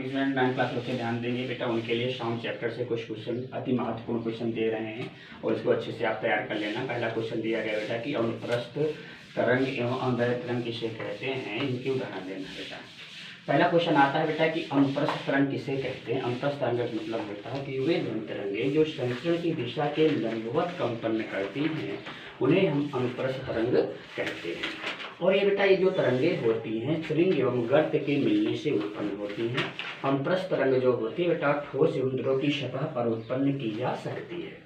Student 9 class बच्चे ध्यान देंगे बेटा, उनके लिए साउंड चैप्टर से कुछ क्वेश्चन अति महत्वपूर्ण क्वेश्चन दे रहे हैं और इसको अच्छे से आप तैयार कर लेना। पहला क्वेश्चन दिया गया बेटा कि अनुप्रस्थ तरंग एवं अनुदैर्घ्य तरंग किसे कहते हैं, इनकी उदाहरण देना बेटा। पहला क्वेश्चन आता है बेटा कि अनुप्रस्थ तरंग किसे कहते हैं। अनुप्रस्थ तरंग का मतलब होता है कि वे ध्वनि तरंगे जो संचरण की दिशा के लंबवत कंपन करती हैं उन्हें हम अनुप्रस्थ तरंग कहते हैं। और ये बेटा ये जो तरंगे होती हैं स्प्रिंग एवं गर्त के मिलने से उत्पन्न होती हैं। अनुप्रस्थ तरंग जो होती है बेटा ठोस एवं द्रव की सतह पर उत्पन्न की जा सकती है।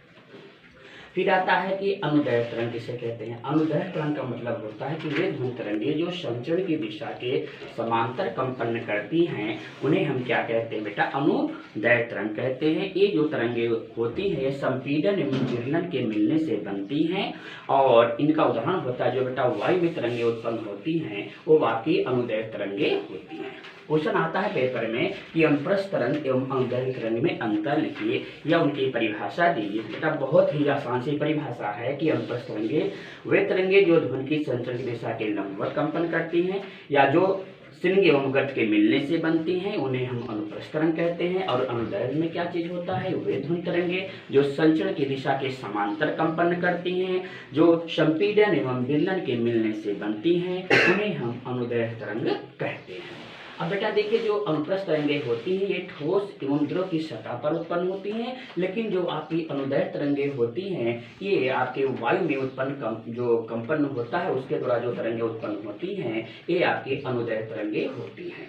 फिर आता है कि अनुदैर्घ्य तरंग किसे कहते हैं। अनुदैर्घ्य तरंग का मतलब होता है कि वे ध्वनि तरंगे जो संचरण की दिशा के समांतर कंपन करती हैं उन्हें हम क्या कहते हैं बेटा, अनुदैर्घ्य तरंग कहते हैं। ये जो तरंगे होती हैं संपीड़न एवं विकिरण के मिलने से बनती हैं और इनका उदाहरण होता है जो बेटा वायु में तरंगे उत्पन्न होती हैं वो वाकई अनुदैर्घ्य तरंगे होती हैं। क्वेश्चन आता है पेपर में कि अनुप्रस्थ तरंग एवं अनुदैर्घ्य तरंग में अंतर लिखिए या उनकी परिभाषा दीजिए। बेटा बहुत ही आसान सी परिभाषा है कि अनुप्रस्थ तरंगे वे तरंगे जो ध्वनि की संचरण की दिशा के लंबवत कंपन करती हैं या जो स्प्रिंग एवं गर्त के मिलने से बनती हैं उन्हें हम अनुप्रस्थ तरंग कहते हैं। और अनुदैर्घ्य में क्या चीज होता है, वे ध्वनि तरंगे जो संचरण की दिशा के समांतर कंपन करती हैं जो संपीड़न एवं विलयन के मिलने से बनती हैं उन्हें हम अनुदैर्घ्य तरंग कहते हैं। अब बेटा देखिए जो अनुप्रस्थ तरंगे होती हैं ये ठोस एवं द्रव की सतह पर उत्पन्न होती हैं, लेकिन जो आपकी अनुदैर्घ्य तरंगे होती हैं ये आपके वायु में उत्पन्न जो कंपन होता है उसके द्वारा जो तरंगे उत्पन्न होती हैं ये आपकी अनुदैर्घ्य तरंगे होती हैं।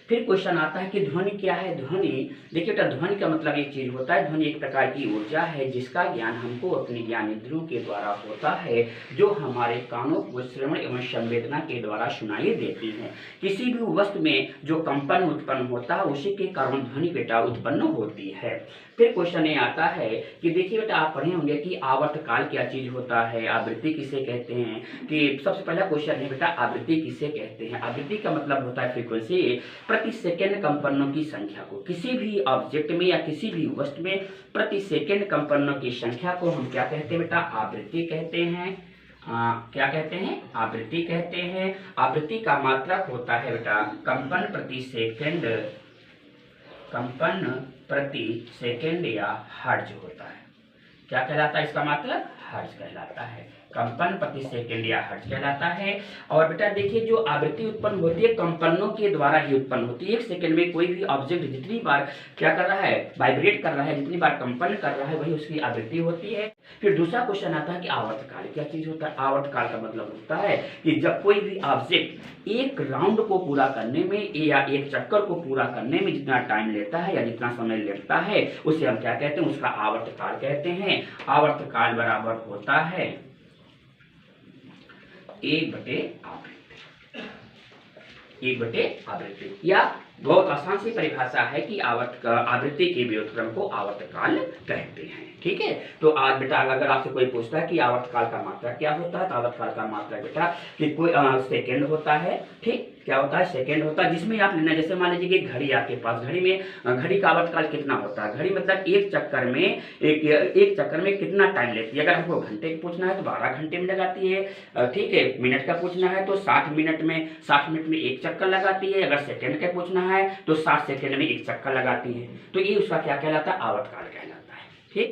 फिर क्वेश्चन आता है कि ध्वनि क्या है। ध्वनि देखिए बेटा ध्वनि का मतलब एक चीज होता है, ध्वनि एक प्रकार की ऊर्जा है जिसका ज्ञान हमको अपनी ज्ञानेंद्रियों के द्वारा होता है जो हमारे कानों को श्रवण एवं संवेदना के द्वारा सुनाई देती है। किसी भी वस्तु में जो कंपन उत्पन्न होता है उसी के कारण ध्वनि बेटा उत्पन्न होती है। फिर क्वेश्चन ये आता है कि देखिए बेटा आप पढ़े होंगे कि आवर्तकाल क्या चीज होता है, आवृत्ति किसे कहते हैं। कि सबसे पहला क्वेश्चन है बेटा आवृत्ति किसे कहते हैं। आवृत्ति का मतलब होता है फ्रीक्वेंसी, प्रति सेकंड कंपनों की संख्या को किसी भी ऑब्जेक्ट में या किसी भी वस्तु में प्रति सेकंड कंपनों की संख्या को हम क्या कहते हैं बेटा, आवृत्ति कहते हैं। क्या कहते हैं, आवृत्ति कहते हैं। आवृत्ति का मात्रक होता है बेटा कंपन प्रति सेकंड, कंपन प्रति सेकंड या हर्ट्ज होता है। क्या कहलाता है इसका मात्रक, हर्ट्ज कहलाता है। कंपन प्रति सेकंड या हर्ट्ज कहलाता है। और बेटा देखिए जो आवृत्ति उत्पन्न होती है कंपनों के द्वारा ही उत्पन्न होती है। एक सेकंड में कोई भी ऑब्जेक्ट जितनी बार क्या कर रहा है, वाइब्रेट कर रहा है, जितनी बार कंपन कर रहा है वही उसकी आवृत्ति होती है। फिर दूसरा क्वेश्चन आता है कि आवर्तकाल क्या चीज होता है। आवर्तकाल का मतलब होता है कि जब कोई भी ऑब्जेक्ट एक राउंड को पूरा करने में या एक चक्कर को पूरा करने में जितना टाइम लेता है या जितना समय लगता है उसे हम क्या कहते हैं, उसका आवर्तकाल कहते हैं। आवर्तकाल बराबर होता है 1/आवृत्ति या बहुत आसान सी परिभाषा है कि आवृत्ति के व्युत्क्रम को आवर्तकाल कहते हैं। ठीक है, तो आज बेटा अगर आपसे कोई पूछता है कि आवर्तकाल का मात्रा क्या होता है तो आवर्तकाल का मात्रा बेटा कि कोई सेकंड होता है। ठीक, क्या होता है, सेकंड होता है जिसमें आप लेना, जैसे मान लीजिए कि घड़ी आपके पास, घड़ी में घड़ी का आवर्तकाल कितना होता है। घड़ी मतलब एक चक्कर में कितना टाइम लेती है। अगर हमको घंटे का पूछना है तो 12 घंटे में लगाती है। ठीक है, मिनट का पूछना है तो 60 मिनट में एक चक्कर लगाती है। अगर सेकंड का पूछना है तो 60 सेकंड में एक चक्कर लगाती है। तो ये उसका क्या कहलाता है, आवर्तकाल कहलाता है।